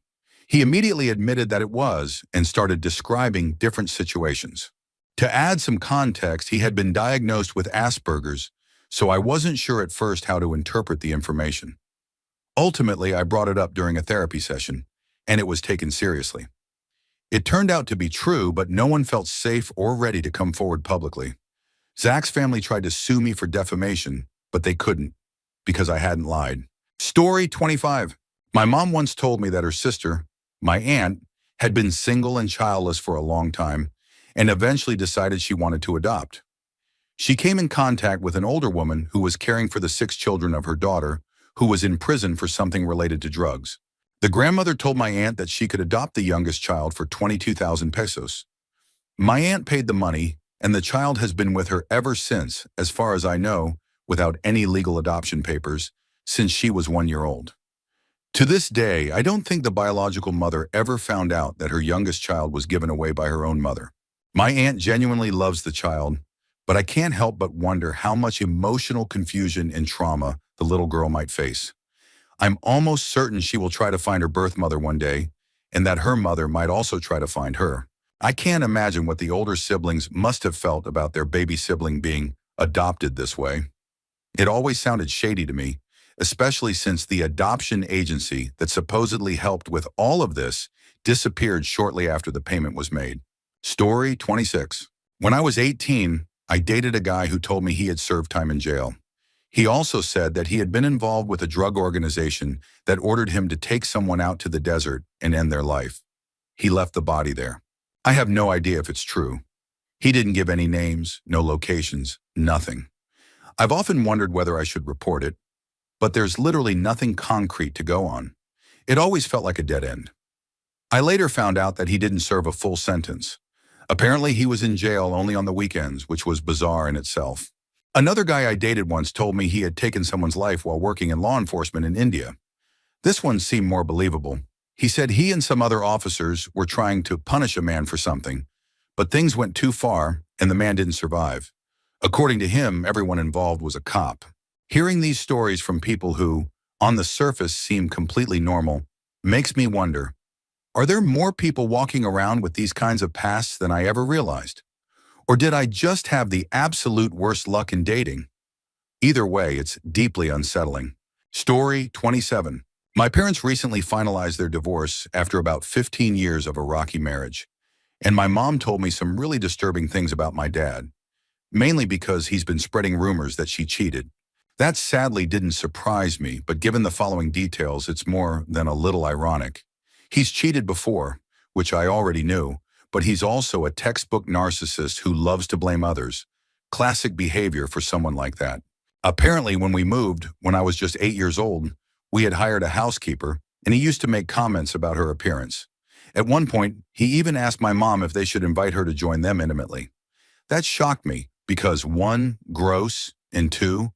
He immediately admitted that it was and started describing different situations. To add some context, he had been diagnosed with Asperger's, so I wasn't sure at first how to interpret the information. Ultimately, I brought it up during a therapy session, and it was taken seriously. It turned out to be true, but no one felt safe or ready to come forward publicly. Zach's family tried to sue me for defamation, but they couldn't, because I hadn't lied. Story 25. My mom once told me that her sister, my aunt, had been single and childless for a long time, and eventually decided she wanted to adopt. She came in contact with an older woman who was caring for the 6 children of her daughter, who was in prison for something related to drugs. The grandmother told my aunt that she could adopt the youngest child for 22,000 pesos. My aunt paid the money, and the child has been with her ever since, as far as I know, without any legal adoption papers, since she was 1 year old. To this day, I don't think the biological mother ever found out that her youngest child was given away by her own mother. My aunt genuinely loves the child, but I can't help but wonder how much emotional confusion and trauma the little girl might face. I'm almost certain she will try to find her birth mother one day, and that her mother might also try to find her. I can't imagine what the older siblings must have felt about their baby sibling being adopted this way. It always sounded shady to me, especially since the adoption agency that supposedly helped with all of this disappeared shortly after the payment was made. Story 26. When I was 18, I dated a guy who told me he had served time in jail. He also said that he had been involved with a drug organization that ordered him to take someone out to the desert and end their life. He left the body there. I have no idea if it's true. He didn't give any names, no locations, nothing. I've often wondered whether I should report it, but there's literally nothing concrete to go on. It always felt like a dead end. I later found out that he didn't serve a full sentence. Apparently, he was in jail only on the weekends, which was bizarre in itself. Another guy I dated once told me he had taken someone's life while working in law enforcement in India. This one seemed more believable. He said he and some other officers were trying to punish a man for something, but things went too far and the man didn't survive. According to him, everyone involved was a cop. Hearing these stories from people who, on the surface, seem completely normal, makes me wonder, are there more people walking around with these kinds of pasts than I ever realized? Or did I just have the absolute worst luck in dating? Either way, it's deeply unsettling. Story 27. My parents recently finalized their divorce after about 15 years of a rocky marriage, and my mom told me some really disturbing things about my dad, mainly because he's been spreading rumors that she cheated. That sadly didn't surprise me, but given the following details, it's more than a little ironic. He's cheated before, which I already knew, but he's also a textbook narcissist who loves to blame others. Classic behavior for someone like that. Apparently, when we moved, when I was just 8 years old, we had hired a housekeeper, and he used to make comments about her appearance. At one point, he even asked my mom if they should invite her to join them intimately. That shocked me because one, gross, and two,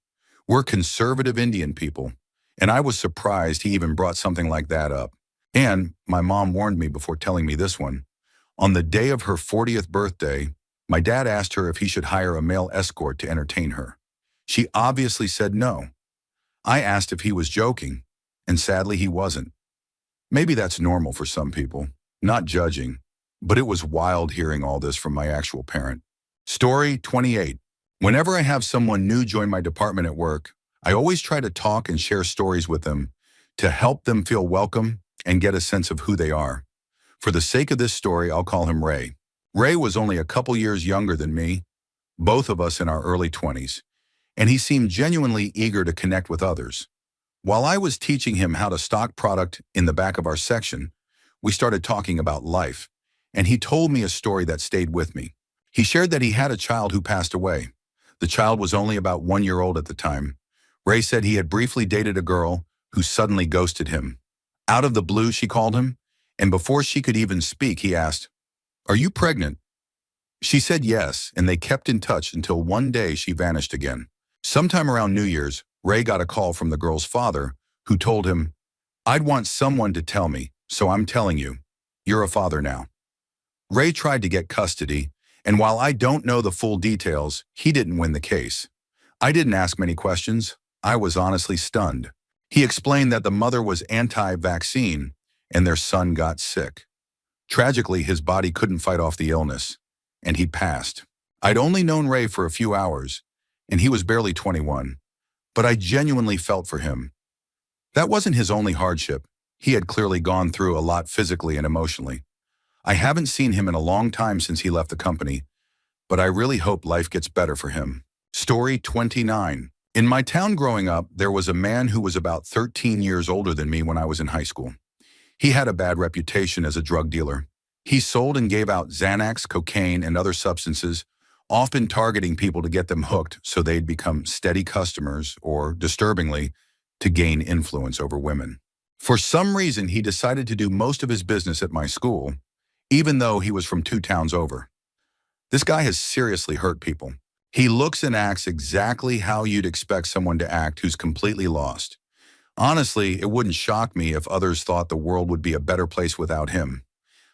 we're conservative Indian people, and I was surprised he even brought something like that up. And my mom warned me before telling me this one. On the day of her 40th birthday, my dad asked her if he should hire a male escort to entertain her. She obviously said no. I asked if he was joking, and sadly he wasn't. Maybe that's normal for some people, not judging, but it was wild hearing all this from my actual parent. Story 28. Whenever I have someone new join my department at work, I always try to talk and share stories with them to help them feel welcome and get a sense of who they are. For the sake of this story, I'll call him Ray. Ray was only a couple years younger than me, both of us in our early 20s, and he seemed genuinely eager to connect with others. While I was teaching him how to stock product in the back of our section, we started talking about life, and he told me a story that stayed with me. He shared that he had a child who passed away. The child was only about 1 year old at the time. Ray said he had briefly dated a girl who suddenly ghosted him. Out of the blue, she called him, and before she could even speak, he asked, "Are you pregnant?" She said yes, and they kept in touch until one day she vanished again. Sometime around New Year's, Ray got a call from the girl's father, who told him, "I'd want someone to tell me, so I'm telling you. You're a father now." Ray tried to get custody, and while I don't know the full details, he didn't win the case. I didn't ask many questions. I was honestly stunned. He explained that the mother was anti-vaccine, and their son got sick. Tragically, his body couldn't fight off the illness, and he passed. I'd only known Ray for a few hours, and he was barely 21, but I genuinely felt for him. That wasn't his only hardship. He had clearly gone through a lot physically and emotionally. I haven't seen him in a long time since he left the company, but I really hope life gets better for him. Story 29. In my town growing up, there was a man who was about 13 years older than me when I was in high school. He had a bad reputation as a drug dealer. He sold and gave out Xanax, cocaine, and other substances, often targeting people to get them hooked so they'd become steady customers or, disturbingly, to gain influence over women. For some reason, he decided to do most of his business at my school, even though he was from 2 towns over. This guy has seriously hurt people. He looks and acts exactly how you'd expect someone to act who's completely lost. Honestly, it wouldn't shock me if others thought the world would be a better place without him.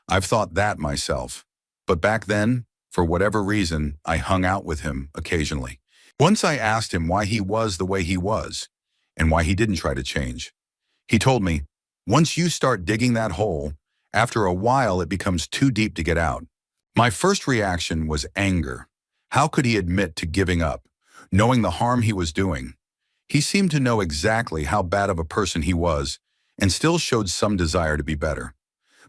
I've thought that myself. But back then, for whatever reason, I hung out with him occasionally. Once I asked him why he was the way he was, and why he didn't try to change. He told me, "Once you start digging that hole, after a while it becomes too deep to get out." My first reaction was anger. How could he admit to giving up, knowing the harm he was doing? He seemed to know exactly how bad of a person he was and still showed some desire to be better.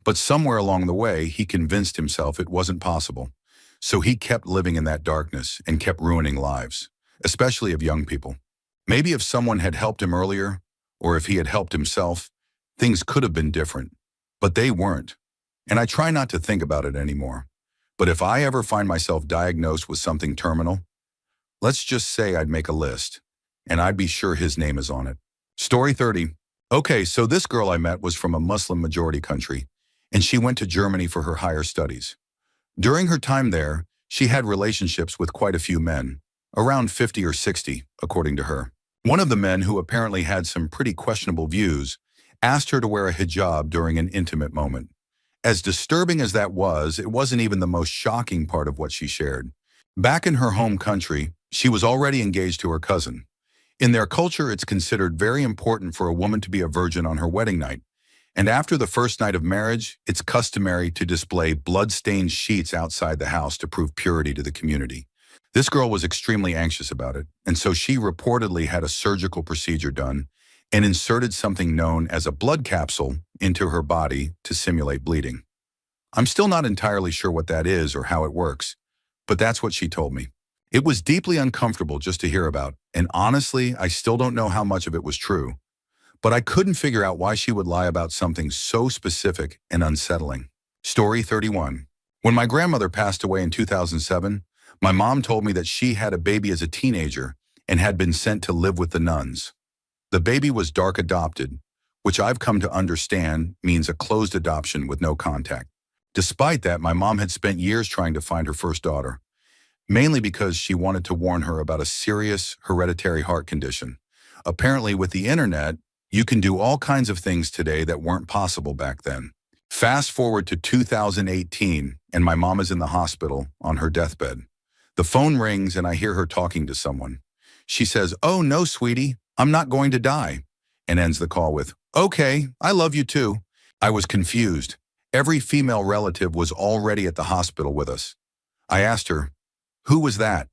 But somewhere along the way, he convinced himself it wasn't possible. So he kept living in that darkness and kept ruining lives, especially of young people. Maybe if someone had helped him earlier, or if he had helped himself, things could have been different. But they weren't. And I try not to think about it anymore. But if I ever find myself diagnosed with something terminal, let's just say I'd make a list, and I'd be sure his name is on it. Story 30. Okay, so this girl I met was from a Muslim-majority country, and she went to Germany for her higher studies. During her time there, she had relationships with quite a few men, around 50 or 60, according to her. One of the men, who apparently had some pretty questionable views, asked her to wear a hijab during an intimate moment. As disturbing as that was, it wasn't even the most shocking part of what she shared. Back in her home country, she was already engaged to her cousin. In their culture, it's considered very important for a woman to be a virgin on her wedding night. And after the first night of marriage, it's customary to display blood-stained sheets outside the house to prove purity to the community. This girl was extremely anxious about it, and so she reportedly had a surgical procedure done and inserted something known as a blood capsule into her body to simulate bleeding. I'm still not entirely sure what that is or how it works, but that's what she told me. It was deeply uncomfortable just to hear about, and honestly, I still don't know how much of it was true. But I couldn't figure out why she would lie about something so specific and unsettling. Story 31. When my grandmother passed away in 2007, my mom told me that she had a baby as a teenager and had been sent to live with the nuns. The baby was dark adopted, which I've come to understand means a closed adoption with no contact. Despite that, my mom had spent years trying to find her first daughter, mainly because she wanted to warn her about a serious hereditary heart condition. Apparently, with the internet, you can do all kinds of things today that weren't possible back then. Fast forward to 2018, and my mom is in the hospital on her deathbed. The phone rings and I hear her talking to someone. She says, "Oh no, sweetie, I'm not going to die," and ends the call with, "Okay, I love you too." I was confused. Every female relative was already at the hospital with us. I asked her, "Who was that?"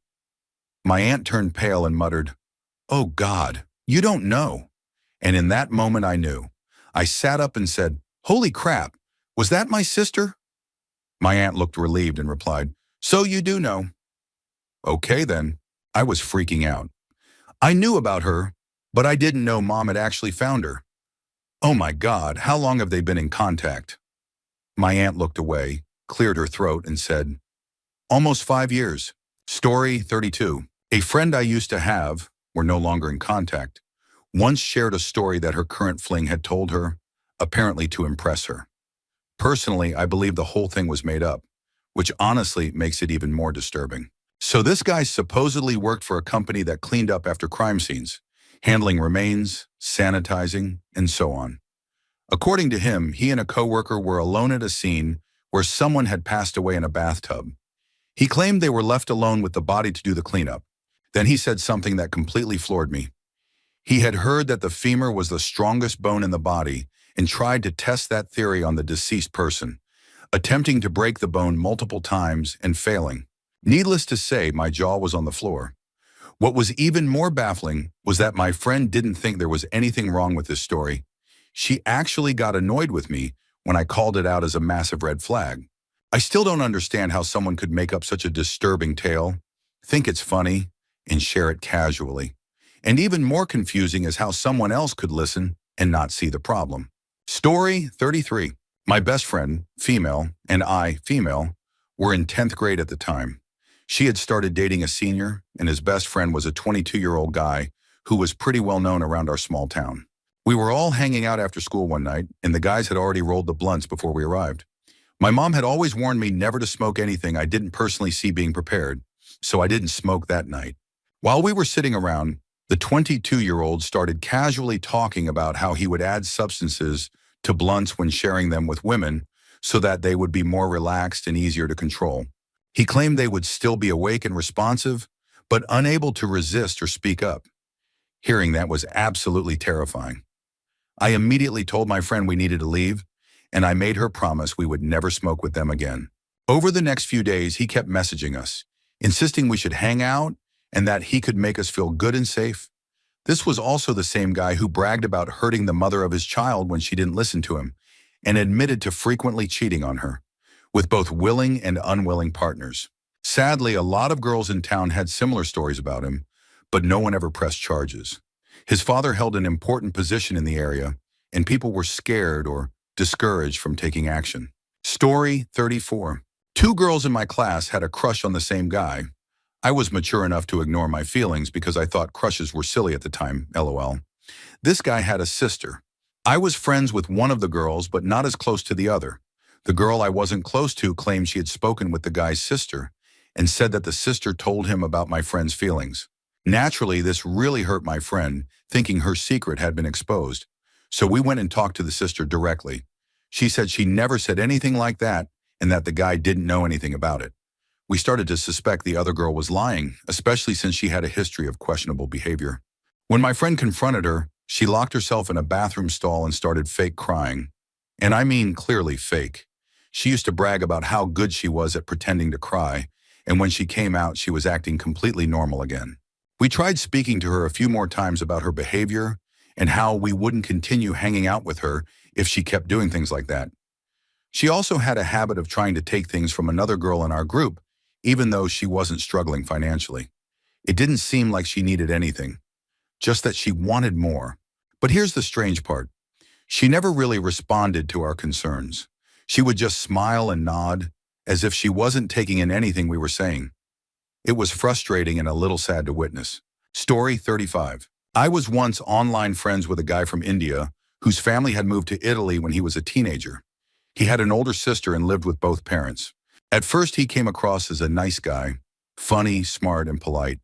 My aunt turned pale and muttered, "Oh God, you don't know." And in that moment I knew. I sat up and said, "Holy crap, was that my sister?" My aunt looked relieved and replied, "So you do know." Okay then. I was freaking out. I knew about her, but I didn't know Mom had actually found her. Oh my God, how long have they been in contact? My aunt looked away, cleared her throat, and said, "Almost 5 years. Story 32. A friend I used to have, we're no longer in contact, once shared a story that her current fling had told her, apparently to impress her. Personally, I believe the whole thing was made up, which honestly makes it even more disturbing. So this guy supposedly worked for a company that cleaned up after crime scenes, handling remains, sanitizing, and so on. According to him, he and a coworker were alone at a scene where someone had passed away in a bathtub. He claimed they were left alone with the body to do the cleanup. Then he said something that completely floored me. He had heard that the femur was the strongest bone in the body and tried to test that theory on the deceased person, attempting to break the bone multiple times and failing. Needless to say, my jaw was on the floor. What was even more baffling was that my friend didn't think there was anything wrong with this story. She actually got annoyed with me when I called it out as a massive red flag. I still don't understand how someone could make up such a disturbing tale, think it's funny, and share it casually. And even more confusing is how someone else could listen and not see the problem. Story 33. My best friend, female, and I, female, were in 10th grade at the time. She had started dating a senior, and his best friend was a 22-year-old guy who was pretty well known around our small town. We were all hanging out after school one night, and the guys had already rolled the blunts before we arrived. My mom had always warned me never to smoke anything I didn't personally see being prepared, so I didn't smoke that night. While we were sitting around, the 22-year-old started casually talking about how he would add substances to blunts when sharing them with women so that they would be more relaxed and easier to control. He claimed they would still be awake and responsive, but unable to resist or speak up. Hearing that was absolutely terrifying. I immediately told my friend we needed to leave, and I made her promise we would never smoke with them again. Over the next few days, he kept messaging us, insisting we should hang out and that he could make us feel good and safe. This was also the same guy who bragged about hurting the mother of his child when she didn't listen to him, and admitted to frequently cheating on her, with both willing and unwilling partners. Sadly, a lot of girls in town had similar stories about him, but no one ever pressed charges. His father held an important position in the area, and people were scared or discouraged from taking action. Story 34. 2 girls in my class had a crush on the same guy. I was mature enough to ignore my feelings because I thought crushes were silly at the time, LOL. This guy had a sister. I was friends with one of the girls, but not as close to the other. The girl I wasn't close to claimed she had spoken with the guy's sister and said that the sister told him about my friend's feelings. Naturally, this really hurt my friend, thinking her secret had been exposed. So we went and talked to the sister directly. She said she never said anything like that and that the guy didn't know anything about it. We started to suspect the other girl was lying, especially since she had a history of questionable behavior. When my friend confronted her, she locked herself in a bathroom stall and started fake crying. And I mean clearly fake. She used to brag about how good she was at pretending to cry, and when she came out, she was acting completely normal again. We tried speaking to her a few more times about her behavior, and how we wouldn't continue hanging out with her if she kept doing things like that. She also had a habit of trying to take things from another girl in our group, even though she wasn't struggling financially. It didn't seem like she needed anything, just that she wanted more. But here's the strange part. She never really responded to our concerns. She would just smile and nod, as if she wasn't taking in anything we were saying. It was frustrating and a little sad to witness. Story 35. I was once online friends with a guy from India whose family had moved to Italy when he was a teenager. He had an older sister and lived with both parents. At first, he came across as a nice guy, funny, smart, and polite.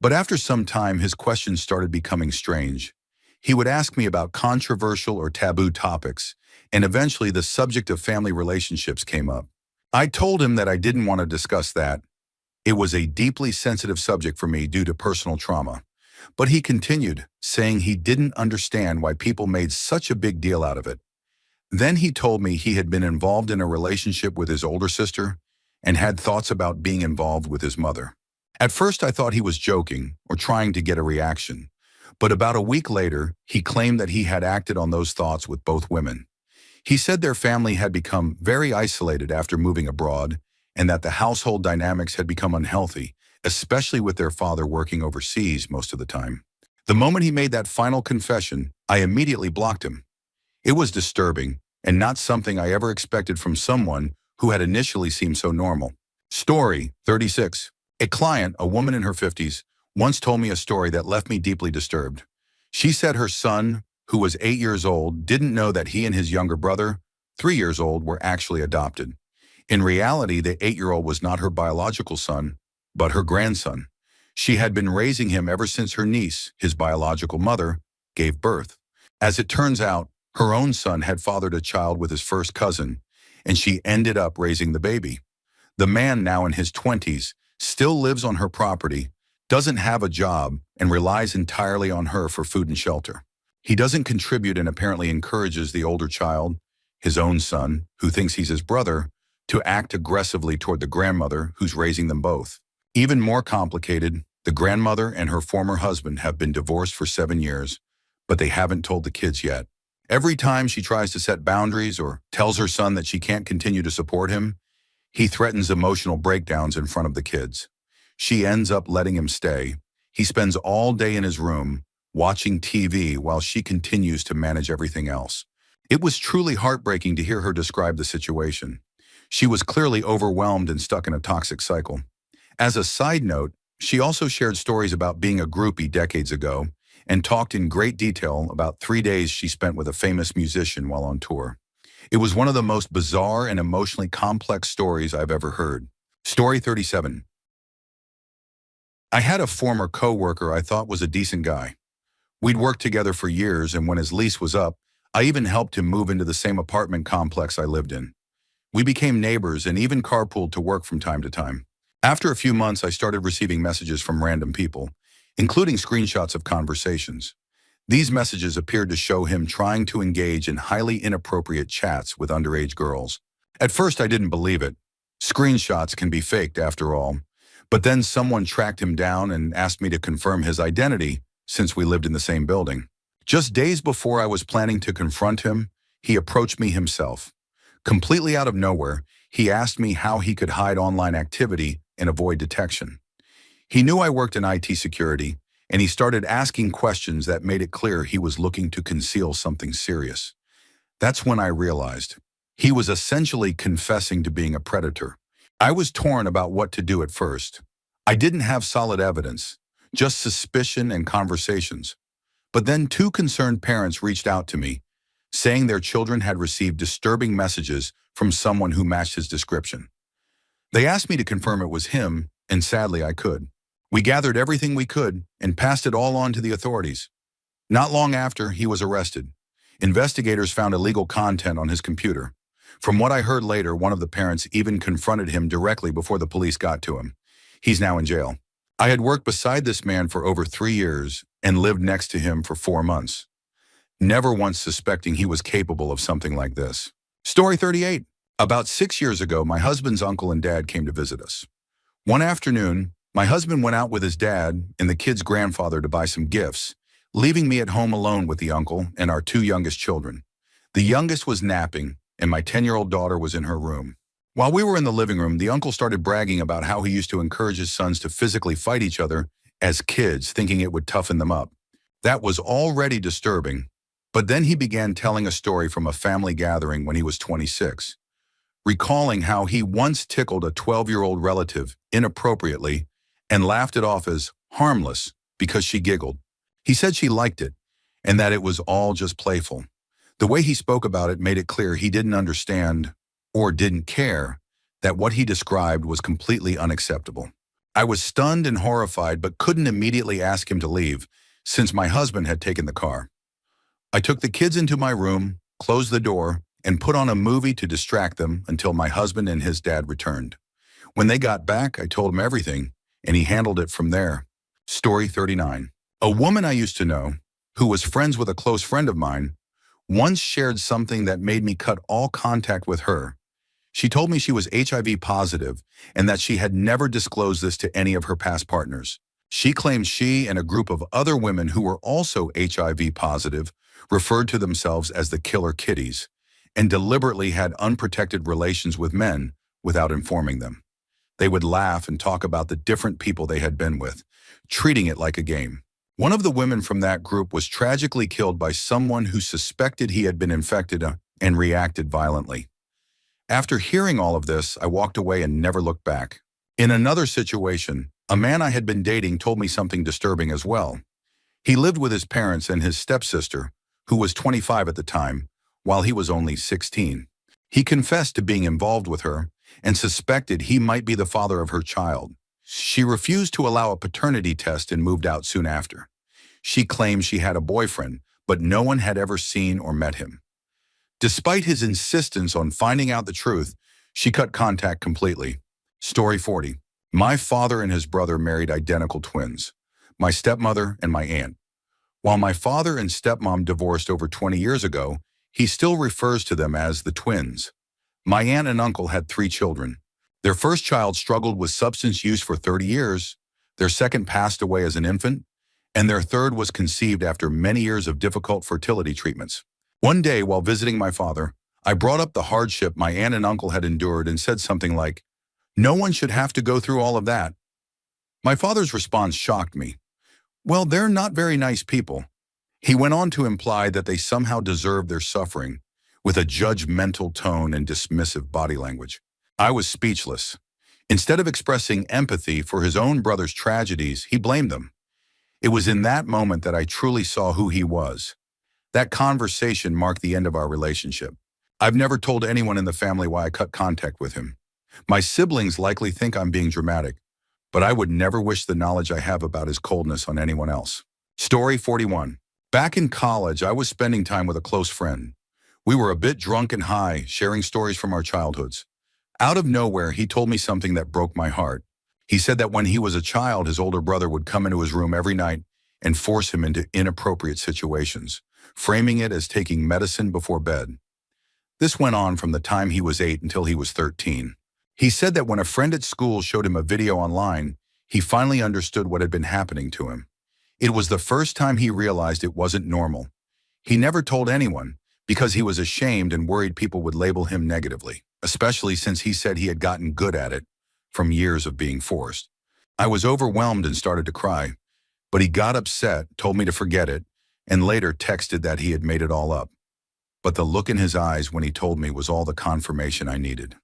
But after some time, his questions started becoming strange. He would ask me about controversial or taboo topics, and eventually the subject of family relationships came up. I told him that I didn't want to discuss that. It was a deeply sensitive subject for me due to personal trauma. But he continued, saying he didn't understand why people made such a big deal out of it. Then he told me he had been involved in a relationship with his older sister and had thoughts about being involved with his mother. At first, I thought he was joking or trying to get a reaction. But about a week later, he claimed that he had acted on those thoughts with both women. He said their family had become very isolated after moving abroad and that the household dynamics had become unhealthy, especially with their father working overseas most of the time. The moment he made that final confession, I immediately blocked him. It was disturbing and not something I ever expected from someone who had initially seemed so normal. Story 36. A client, a woman in her 50s, once told me a story that left me deeply disturbed. She said her son, who was 8 years old, didn't know that he and his younger brother, 3 years old, were actually adopted. In reality, the 8-year-old was not her biological son, but her grandson. She had been raising him ever since her niece, his biological mother, gave birth. As it turns out, her own son had fathered a child with his first cousin, and she ended up raising the baby. The man, now in his 20s, still lives on her property, doesn't have a job, and relies entirely on her for food and shelter. He doesn't contribute and apparently encourages the older child, his own son, who thinks he's his brother, to act aggressively toward the grandmother who's raising them both. Even more complicated, the grandmother and her former husband have been divorced for 7 years, but they haven't told the kids yet. Every time she tries to set boundaries or tells her son that she can't continue to support him, he threatens emotional breakdowns in front of the kids. She ends up letting him stay. He spends all day in his room, watching TV while she continues to manage everything else. It was truly heartbreaking to hear her describe the situation. She was clearly overwhelmed and stuck in a toxic cycle. As a side note, she also shared stories about being a groupie decades ago and talked in great detail about 3 days she spent with a famous musician while on tour. It was one of the most bizarre and emotionally complex stories I've ever heard. Story 37. I had a former coworker I thought was a decent guy. We'd worked together for years, and when his lease was up, I even helped him move into the same apartment complex I lived in. We became neighbors and even carpooled to work from time to time. After a few months, I started receiving messages from random people, including screenshots of conversations. These messages appeared to show him trying to engage in highly inappropriate chats with underage girls. At first, I didn't believe it. Screenshots can be faked after all. But then someone tracked him down and asked me to confirm his identity since we lived in the same building. Just days before I was planning to confront him, he approached me himself. Completely out of nowhere, he asked me how he could hide online activity and avoid detection. He knew I worked in IT security, and he started asking questions that made it clear he was looking to conceal something serious. That's when I realized he was essentially confessing to being a predator. I was torn about what to do at first. I didn't have solid evidence, just suspicion and conversations. But then 2 concerned parents reached out to me, saying their children had received disturbing messages from someone who matched his description. They asked me to confirm it was him, and sadly I could. We gathered everything we could and passed it all on to the authorities. Not long after, he was arrested. Investigators found illegal content on his computer. From what I heard later, one of the parents even confronted him directly before the police got to him. He's now in jail. I had worked beside this man for over 3 years and lived next to him for 4 months, never once suspecting he was capable of something like this. Story 38. About 6 years ago, my husband's uncle and dad came to visit us. One afternoon, my husband went out with his dad and the kid's grandfather to buy some gifts, leaving me at home alone with the uncle and our two youngest children. The youngest was napping, and my 10-year-old daughter was in her room. While we were in the living room, the uncle started bragging about how he used to encourage his sons to physically fight each other as kids, thinking it would toughen them up. That was already disturbing, but then he began telling a story from a family gathering when he was 26, recalling how he once tickled a 12-year-old relative inappropriately and laughed it off as harmless because she giggled. He said she liked it and that it was all just playful. The way he spoke about it made it clear he didn't understand or didn't care that what he described was completely unacceptable. I was stunned and horrified but couldn't immediately ask him to leave since my husband had taken the car. I took the kids into my room, closed the door, and put on a movie to distract them until my husband and his dad returned. When they got back, I told him everything, and he handled it from there. Story 39. A woman I used to know, who was friends with a close friend of mine, once shared something that made me cut all contact with her. She told me she was HIV positive and that she had never disclosed this to any of her past partners. She claimed she and a group of other women who were also HIV positive referred to themselves as the killer kitties and deliberately had unprotected relations with men without informing them. They would laugh and talk about the different people they had been with, treating it like a game. One of the women from that group was tragically killed by someone who suspected he had been infected and reacted violently. After hearing all of this, I walked away and never looked back. In another situation, a man I had been dating told me something disturbing as well. He lived with his parents and his stepsister, who was 25 at the time, while he was only 16. He confessed to being involved with her and suspected he might be the father of her child. She refused to allow a paternity test and moved out soon after. She claimed she had a boyfriend, but no one had ever seen or met him. Despite his insistence on finding out the truth, she cut contact completely. Story 40. My father and his brother married identical twins, my stepmother and my aunt. While my father and stepmom divorced over 20 years ago, he still refers to them as the twins. My aunt and uncle had 3 children. Their first child struggled with substance use for 30 years, their second passed away as an infant, and their third was conceived after many years of difficult fertility treatments. One day, while visiting my father, I brought up the hardship my aunt and uncle had endured and said something like, "No one should have to go through all of that." My father's response shocked me. "Well, they're not very nice people." He went on to imply that they somehow deserved their suffering, with a judgmental tone and dismissive body language. I was speechless. Instead of expressing empathy for his own brother's tragedies, he blamed them. It was in that moment that I truly saw who he was. That conversation marked the end of our relationship. I've never told anyone in the family why I cut contact with him. My siblings likely think I'm being dramatic, but I would never wish the knowledge I have about his coldness on anyone else. Story 41. Back in college, I was spending time with a close friend. We were a bit drunk and high, sharing stories from our childhoods. Out of nowhere, he told me something that broke my heart. He said that when he was a child, his older brother would come into his room every night and force him into inappropriate situations, framing it as taking medicine before bed. This went on from the time he was 8 until he was 13. He said that when a friend at school showed him a video online, he finally understood what had been happening to him. It was the first time he realized it wasn't normal. He never told anyone because he was ashamed and worried people would label him negatively, especially since he said he had gotten good at it from years of being forced. I was overwhelmed and started to cry, but he got upset, told me to forget it, and later texted that he had made it all up. But the look in his eyes when he told me was all the confirmation I needed.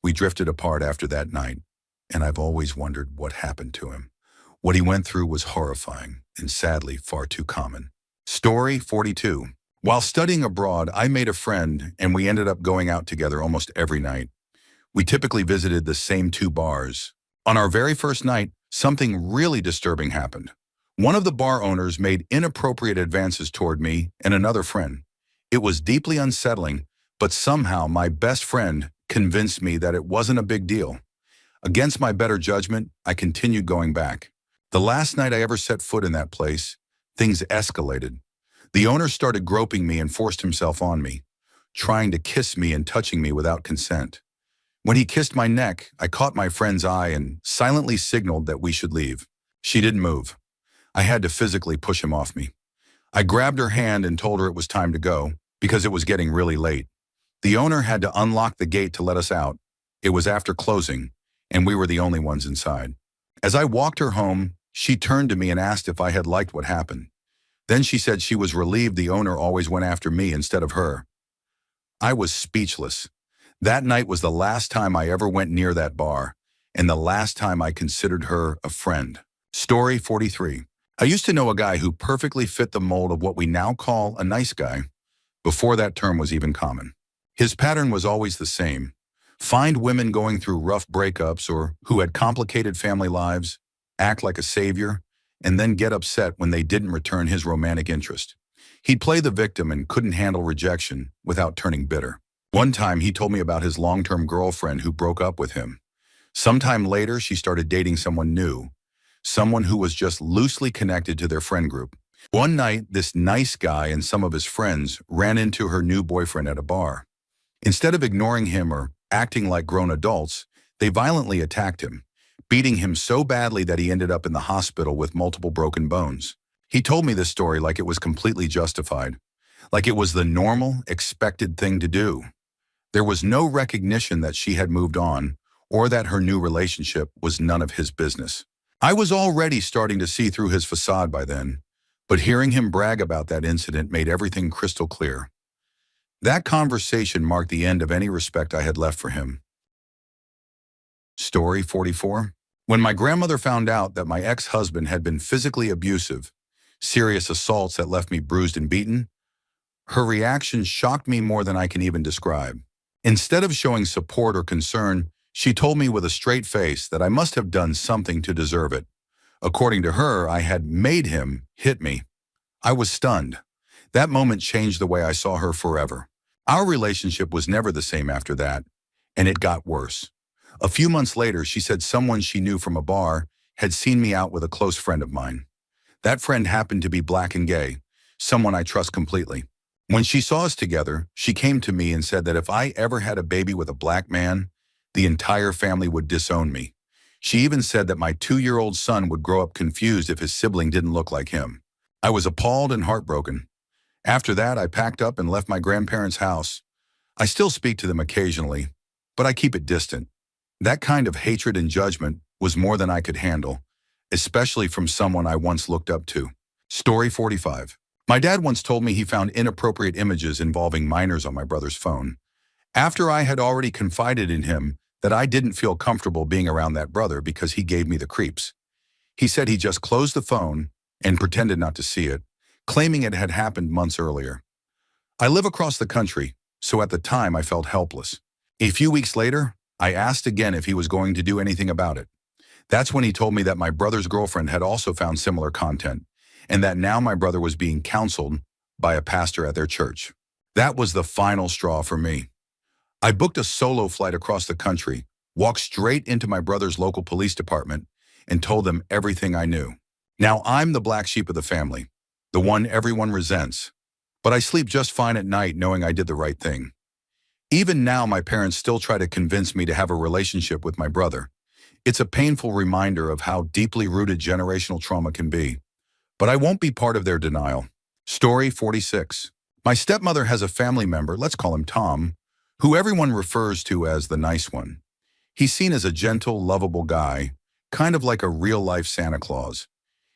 We drifted apart after that night, and I've always wondered what happened to him. What he went through was horrifying and sadly far too common. Story 42. While studying abroad, I made a friend and we ended up going out together almost every night. We typically visited the same 2 bars. On our very first night, something really disturbing happened. One of the bar owners made inappropriate advances toward me and another friend. It was deeply unsettling, but somehow my best friend convinced me that it wasn't a big deal. Against my better judgment, I continued going back. The last night I ever set foot in that place, things escalated. The owner started groping me and forced himself on me, trying to kiss me and touching me without consent. When he kissed my neck, I caught my friend's eye and silently signaled that we should leave. She didn't move. I had to physically push him off me. I grabbed her hand and told her it was time to go because it was getting really late. The owner had to unlock the gate to let us out. It was after closing, and we were the only ones inside. As I walked her home, she turned to me and asked if I had liked what happened. Then she said she was relieved the owner always went after me instead of her. I was speechless. That night was the last time I ever went near that bar, and the last time I considered her a friend. Story 43. I used to know a guy who perfectly fit the mold of what we now call a nice guy, before that term was even common. His pattern was always the same. Find women going through rough breakups or who had complicated family lives, act like a savior, and then get upset when they didn't return his romantic interest. He'd play the victim and couldn't handle rejection without turning bitter. One time he told me about his long-term girlfriend who broke up with him. Sometime later, she started dating someone new, someone who was just loosely connected to their friend group. One night, this nice guy and some of his friends ran into her new boyfriend at a bar. Instead of ignoring him or acting like grown adults, they violently attacked him, beating him so badly that he ended up in the hospital with multiple broken bones. He told me this story like it was completely justified, like it was the normal, expected thing to do. There was no recognition that she had moved on or that her new relationship was none of his business. I was already starting to see through his facade by then, but hearing him brag about that incident made everything crystal clear. That conversation marked the end of any respect I had left for him. Story 44. When my grandmother found out that my ex-husband had been physically abusive, serious assaults that left me bruised and beaten, her reaction shocked me more than I can even describe. Instead of showing support or concern, she told me with a straight face that I must have done something to deserve it. According to her, I had made him hit me. I was stunned. That moment changed the way I saw her forever. Our relationship was never the same after that, and it got worse. A few months later, she said someone she knew from a bar had seen me out with a close friend of mine. That friend happened to be black and gay, someone I trust completely. When she saw us together, she came to me and said that if I ever had a baby with a black man, the entire family would disown me. She even said that my 2-year-old son would grow up confused if his sibling didn't look like him. I was appalled and heartbroken. After that, I packed up and left my grandparents' house. I still speak to them occasionally, but I keep it distant. That kind of hatred and judgment was more than I could handle, especially from someone I once looked up to. Story 45. My dad once told me he found inappropriate images involving minors on my brother's phone. After I had already confided in him that I didn't feel comfortable being around that brother because he gave me the creeps. He said he just closed the phone and pretended not to see it, claiming it had happened months earlier. I live across the country, so at the time I felt helpless. A few weeks later, I asked again if he was going to do anything about it. That's when he told me that my brother's girlfriend had also found similar content, and that now my brother was being counseled by a pastor at their church. That was the final straw for me. I booked a solo flight across the country, walked straight into my brother's local police department, and told them everything I knew. Now I'm the black sheep of the family, the one everyone resents, but I sleep just fine at night knowing I did the right thing. Even now, my parents still try to convince me to have a relationship with my brother. It's a painful reminder of how deeply rooted generational trauma can be, but I won't be part of their denial. Story 46. My stepmother has a family member, let's call him Tom, who everyone refers to as the nice one. He's seen as a gentle, lovable guy, kind of like a real-life Santa Claus.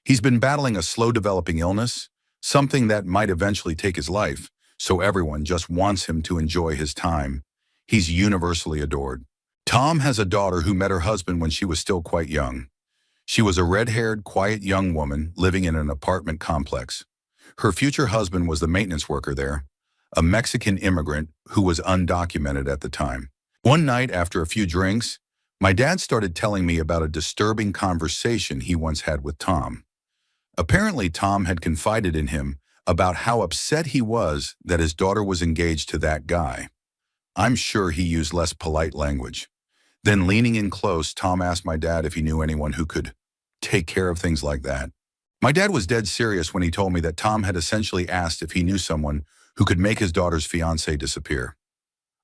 He's been battling a slow-developing illness, something that might eventually take his life, so everyone just wants him to enjoy his time. He's universally adored. Tom has a daughter who met her husband when she was still quite young. She was a red-haired, quiet young woman living in an apartment complex. Her future husband was the maintenance worker there, a Mexican immigrant who was undocumented at the time. One night, after a few drinks, my dad started telling me about a disturbing conversation he once had with Tom. Apparently, Tom had confided in him about how upset he was that his daughter was engaged to that guy. I'm sure he used less polite language. Then, leaning in close, Tom asked my dad if he knew anyone who could take care of things like that. My dad was dead serious when he told me that Tom had essentially asked if he knew someone who could make his daughter's fiancé disappear.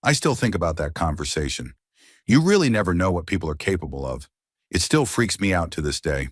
I still think about that conversation. You really never know what people are capable of. It still freaks me out to this day.